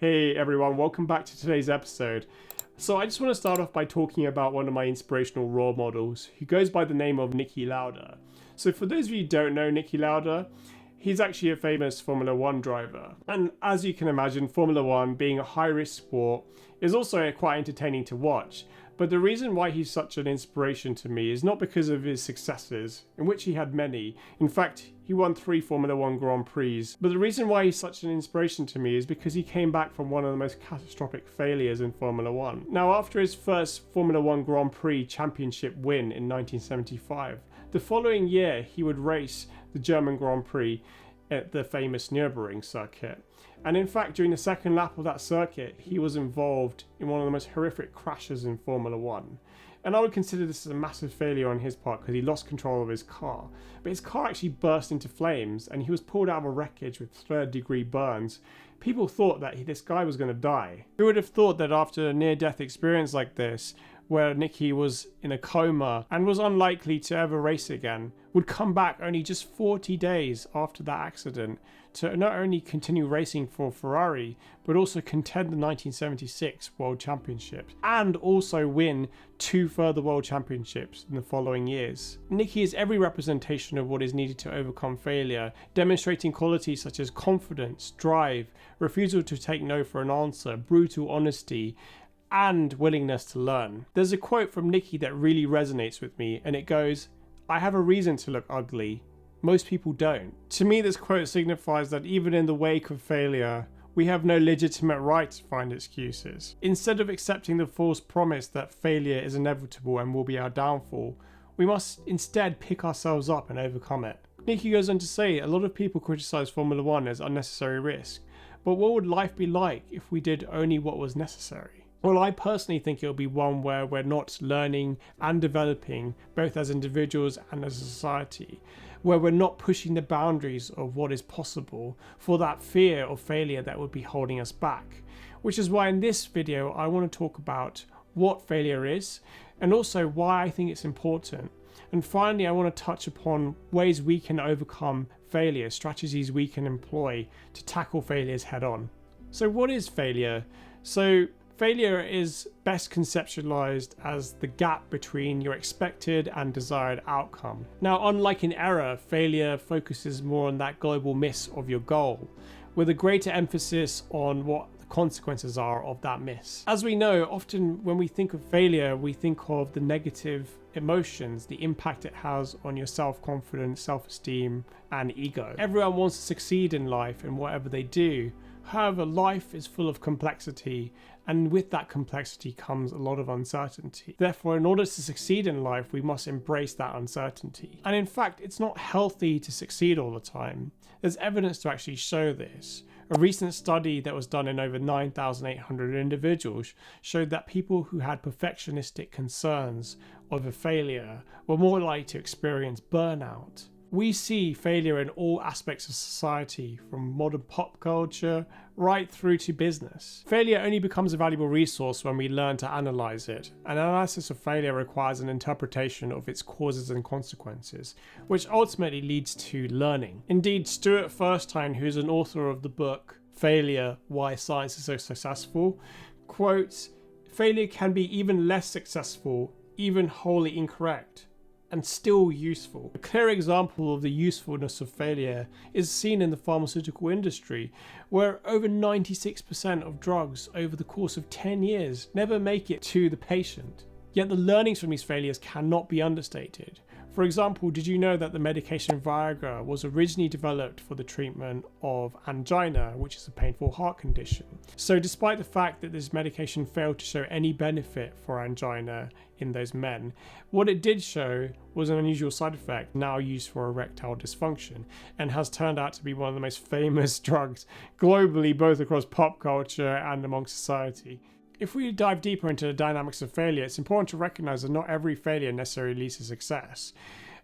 Hey everyone, welcome back to today's episode. So I just want to start off by talking about one of my inspirational role models who goes by the name of Niki Lauda. So for those of you who don't know Niki Lauda, he's actually a famous Formula One driver. And as you can imagine, Formula One being a high-risk sport is also quite entertaining to watch. But the reason why he's such an inspiration to me is not because of his successes, in which he had many. In fact, he won 3 Formula One Grand Prix. But the reason why he's such an inspiration to me is because he came back from one of the most catastrophic failures in Formula One. Now, after his first Formula One Grand Prix championship win in 1975, the following year he would race the German Grand Prix at the famous Nürburgring circuit. And in fact, during the second lap of that circuit, he was involved in one of the most horrific crashes in Formula One. And I would consider this as a massive failure on his part because he lost control of his car. But his car actually burst into flames and he was pulled out of a wreckage with third-degree burns. People thought that this guy was going to die. Who would have thought that after a near-death experience like this, where Niki was in a coma and was unlikely to ever race again, would come back only just 40 days after that accident to not only continue racing for Ferrari, but also contend the 1976 World Championships and also win 2 further World Championships in the following years. Niki is every representation of what is needed to overcome failure, demonstrating qualities such as confidence, drive, refusal to take no for an answer, brutal honesty, and willingness to learn. There's a quote from Niki that really resonates with me, and it goes, "I have a reason to look ugly. Most people don't." To me, this quote signifies that even in the wake of failure, we have no legitimate right to find excuses. Instead of accepting the false promise that failure is inevitable and will be our downfall, we must instead pick ourselves up and overcome it. Niki goes on to say, a lot of people criticize Formula One as unnecessary risk, but what would life be like if we did only what was necessary? Well, I personally think it'll be one where we're not learning and developing both as individuals and as a society, where we're not pushing the boundaries of what is possible for that fear of failure that would be holding us back. Which is why in this video, I want to talk about what failure is and also why I think it's important. And finally, I want to touch upon ways we can overcome failure, strategies we can employ to tackle failures head on. So what is failure? Failure is best conceptualized as the gap between your expected and desired outcome. Now, unlike an error, failure focuses more on that global miss of your goal, with a greater emphasis on what the consequences are of that miss. As we know, often when we think of failure, we think of the negative emotions, the impact it has on your self-confidence, self-esteem, and ego. Everyone wants to succeed in life in whatever they do. However, life is full of complexity, and with that complexity comes a lot of uncertainty. Therefore, in order to succeed in life, we must embrace that uncertainty. And in fact, it's not healthy to succeed all the time. There's evidence to actually show this. A recent study that was done in over 9,800 individuals showed that people who had perfectionistic concerns over failure were more likely to experience burnout. We see failure in all aspects of society, from modern pop culture right through to business. Failure only becomes a valuable resource when we learn to analyze it. An analysis of failure requires an interpretation of its causes and consequences, which ultimately leads to learning. Indeed, Stuart Firstein, who's an author of the book Failure: Why Science is So Successful, quotes, "Failure can be even less successful, even wholly incorrect, and still useful." A clear example of the usefulness of failure is seen in the pharmaceutical industry, where over 96% of drugs over the course of 10 years never make it to the patient. Yet the learnings from these failures cannot be understated. For example, did you know that the medication Viagra was originally developed for the treatment of angina, which is a painful heart condition? So despite the fact that this medication failed to show any benefit for angina in those men, what it did show was an unusual side effect now used for erectile dysfunction, and has turned out to be one of the most famous drugs globally, both across pop culture and amongst society. If we dive deeper into the dynamics of failure, it's important to recognize that not every failure necessarily leads to success.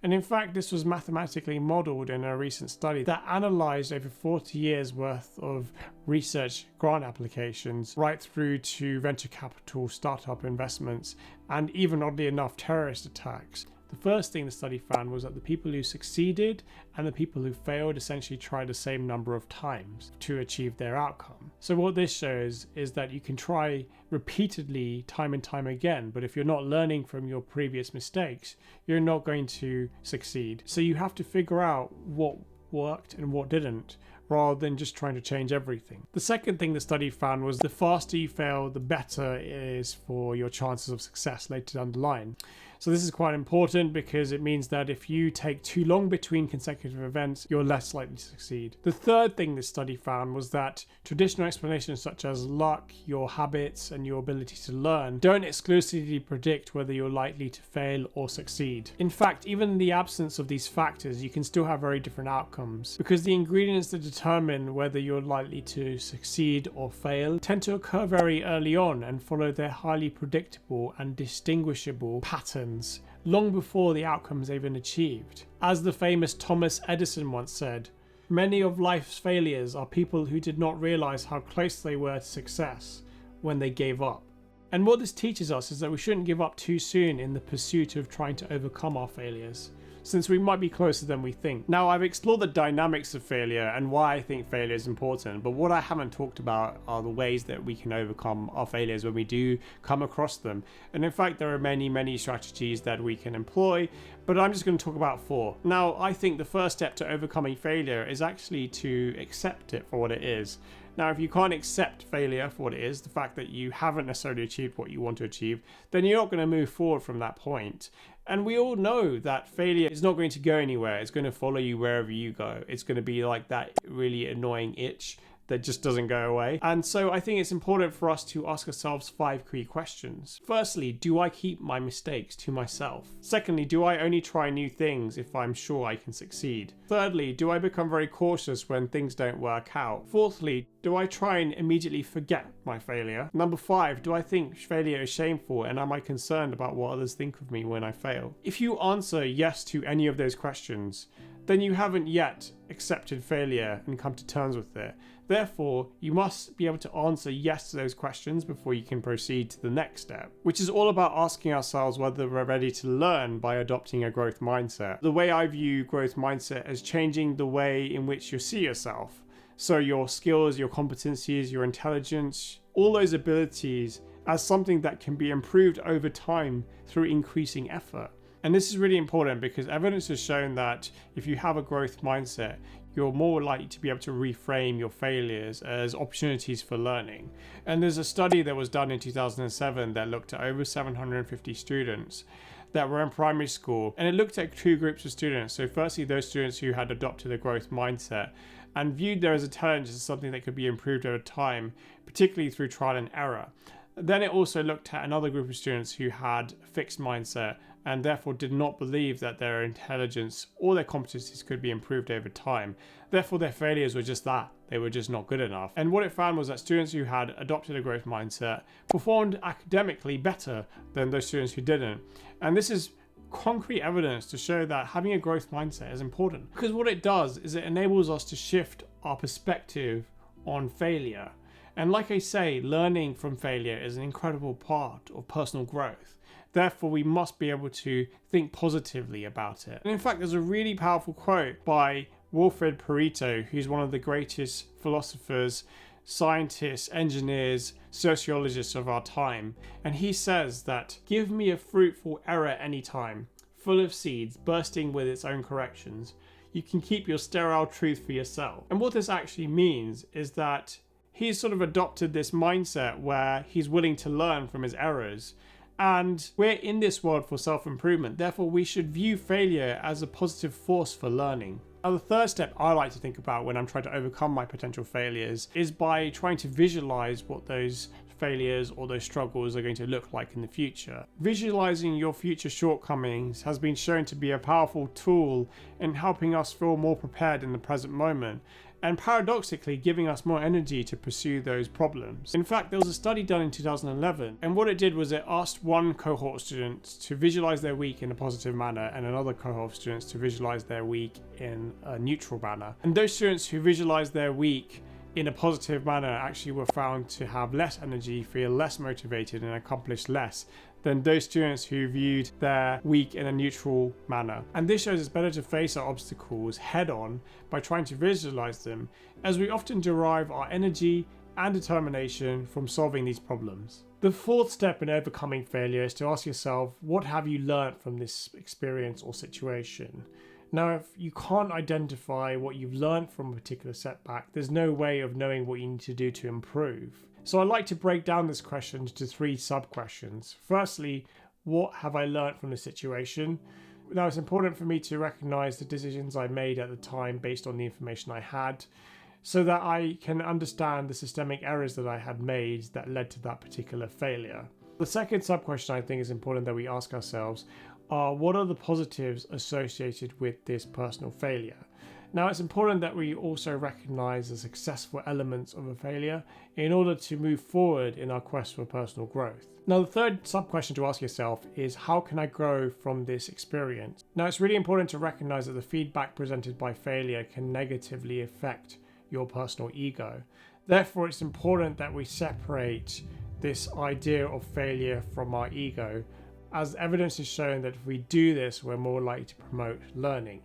And in fact, this was mathematically modeled in a recent study that analyzed over 40 years worth of research grant applications, right through to venture capital, startup investments, and even, oddly enough, terrorist attacks. The first thing the study found was that the people who succeeded and the people who failed essentially tried the same number of times to achieve their outcome. So what this shows is that you can try repeatedly time and time again, but if you're not learning from your previous mistakes, you're not going to succeed. So you have to figure out what worked and what didn't, rather than just trying to change everything. The second thing the study found was the faster you fail, the better it is for your chances of success later down the line. So this is quite important because it means that if you take too long between consecutive events, you're less likely to succeed. The third thing this study found was that traditional explanations such as luck, your habits, and your ability to learn don't exclusively predict whether you're likely to fail or succeed. In fact, even in the absence of these factors, you can still have very different outcomes because the ingredients that determine whether you're likely to succeed or fail tend to occur very early on and follow their highly predictable and distinguishable patterns long before the outcomes they've been achieved. As the famous Thomas Edison once said, many of life's failures are people who did not realize how close they were to success when they gave up. And what this teaches us is that we shouldn't give up too soon in the pursuit of trying to overcome our failures, since we might be closer than we think. Now, I've explored the dynamics of failure and why I think failure is important, but what I haven't talked about are the ways that we can overcome our failures when we do come across them. And in fact, there are many strategies that we can employ, but I'm just going to talk about 4. Now, I think the first step to overcoming failure is actually to accept it for what it is. Now, if you can't accept failure for what it is, the fact that you haven't necessarily achieved what you want to achieve, then you're not going to move forward from that point. And we all know that failure is not going to go anywhere. It's going to follow you wherever you go. It's going to be like that really annoying itch that just doesn't go away. And so I think it's important for us to ask ourselves 5 key questions. Firstly, do I keep my mistakes to myself? Secondly, do I only try new things if I'm sure I can succeed? Thirdly, do I become very cautious when things don't work out? Fourthly, do I try and immediately forget my failure? Number 5, do I think failure is shameful and am I concerned about what others think of me when I fail? If you answer yes to any of those questions, then you haven't yet accepted failure and come to terms with it. Therefore, you must be able to answer yes to those questions before you can proceed to the next step, which is all about asking ourselves whether we're ready to learn by adopting a growth mindset. The way I view growth mindset is changing the way in which you see yourself. So your skills, your competencies, your intelligence, all those abilities as something that can be improved over time through increasing effort. And this is really important because evidence has shown that if you have a growth mindset, you're more likely to be able to reframe your failures as opportunities for learning. And there's a study that was done in 2007 that looked at over 750 students that were in primary school, and it looked at 2 groups of students. So firstly, those students who had adopted a growth mindset and viewed their intelligence as something that could be improved over time, particularly through trial and error. Then it also looked at another group of students who had a fixed mindset and therefore did not believe that their intelligence or their competencies could be improved over time. Therefore, their failures were just that. They were just not good enough. And what it found was that students who had adopted a growth mindset performed academically better than those students who didn't. And this is concrete evidence to show that having a growth mindset is important, because what it does is it enables us to shift our perspective on failure. And like I say, learning from failure is an incredible part of personal growth. Therefore, we must be able to think positively about it. And in fact, there's a really powerful quote by Wilfred Pareto, who's one of the greatest philosophers, scientists, engineers, sociologists of our time. And he says that, "Give me a fruitful error anytime, full of seeds, bursting with its own corrections. You can keep your sterile truth for yourself." And what this actually means is that he's sort of adopted this mindset where he's willing to learn from his errors. And we're in this world for self-improvement. Therefore, we should view failure as a positive force for learning. Now, the third step I like to think about when I'm trying to overcome my potential failures is by trying to visualize what those failures or those struggles are going to look like in the future. Visualizing your future shortcomings has been shown to be a powerful tool in helping us feel more prepared in the present moment, and paradoxically giving us more energy to pursue those problems. In fact, there was a study done in 2011, and what it did was it asked one cohort of students to visualize their week in a positive manner and another cohort of students to visualize their week in a neutral manner. And those students who visualized their week in a positive manner actually were found to have less energy, feel less motivated, and accomplish less than those students who viewed their week in a neutral manner. And this shows it's better to face our obstacles head on by trying to visualize them, as we often derive our energy and determination from solving these problems. The fourth step in overcoming failure is to ask yourself, what have you learned from this experience or situation? Now, if you can't identify what you've learned from a particular setback, there's no way of knowing what you need to do to improve. So I like to break down this question into 3 sub-questions. Firstly, what have I learned from the situation? Now, it's important for me to recognize the decisions I made at the time based on the information I had, so that I can understand the systemic errors that I had made that led to that particular failure. The second sub-question I think is important that we ask ourselves are, what are the positives associated with this personal failure? Now, it's important that we also recognize the successful elements of a failure in order to move forward in our quest for personal growth. Now, the third sub-question to ask yourself is, how can I grow from this experience? Now, it's really important to recognize that the feedback presented by failure can negatively affect your personal ego. Therefore, it's important that we separate this idea of failure from our ego, as evidence has shown that if we do this, we're more likely to promote learning.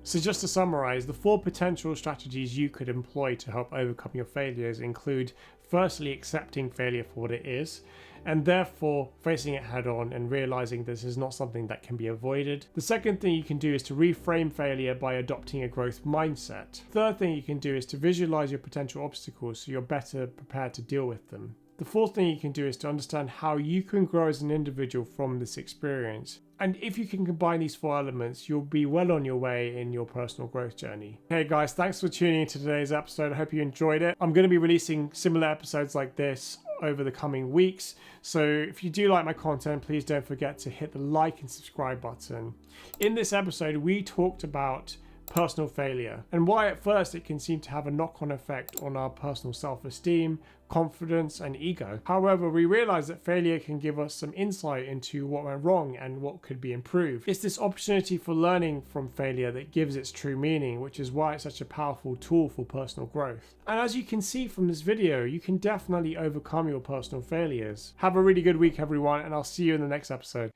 So just to summarize, the 4 potential strategies you could employ to help overcome your failures include, firstly, accepting failure for what it is, and therefore facing it head on and realizing this is not something that can be avoided. The second thing you can do is to reframe failure by adopting a growth mindset. Third thing you can do is to visualize your potential obstacles so you're better prepared to deal with them. The fourth thing you can do is to understand how you can grow as an individual from this experience. And if you can combine these 4 elements, you'll be well on your way in your personal growth journey. Hey guys, thanks for tuning into today's episode. I hope you enjoyed it. I'm going to be releasing similar episodes like this over the coming weeks. So if you do like my content, please don't forget to hit the like and subscribe button. In this episode, we talked about personal failure and why at first it can seem to have a knock-on effect on our personal self-esteem, confidence and ego. However, we realize that failure can give us some insight into what went wrong and what could be improved. It's this opportunity for learning from failure that gives its true meaning, which is why it's such a powerful tool for personal growth. And as you can see from this video, you can definitely overcome your personal failures. Have a really good week, everyone, and I'll see you in the next episode.